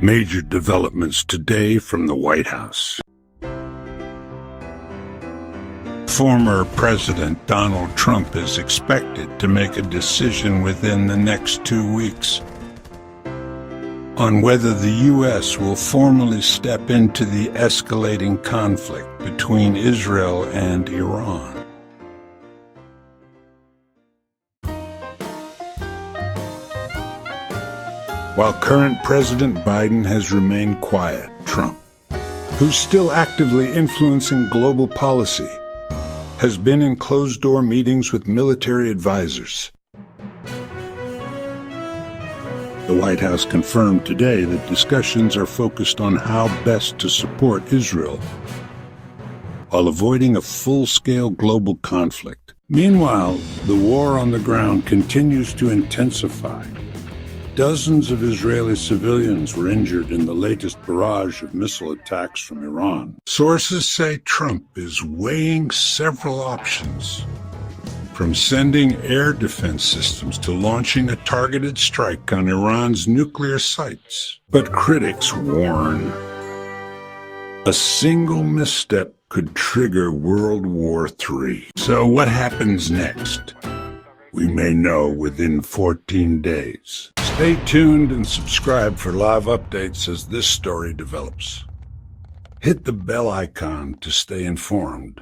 Major developments today from the White House. Former President Donald Trump is expected to make a decision within the next 2 weeks on whether the U.S. will formally step into the escalating conflict between Israel and Iran. While current President Biden has remained quiet, Trump, who's still actively influencing global policy, has been in closed-door meetings with military advisors. The White House confirmed today that discussions are focused on how best to support Israel while avoiding a full-scale global conflict. Meanwhile, the war on the ground continues to intensify. Dozens of Israeli civilians were injured in the latest barrage of missile attacks from Iran. Sources say Trump is weighing several options, from sending air defense systems to launching a targeted strike on Iran's nuclear sites. But critics warn a single misstep could trigger World War III. So what happens next? We may know within 14 days. Stay tuned and subscribe for live updates as this story develops. Hit the bell icon to stay informed.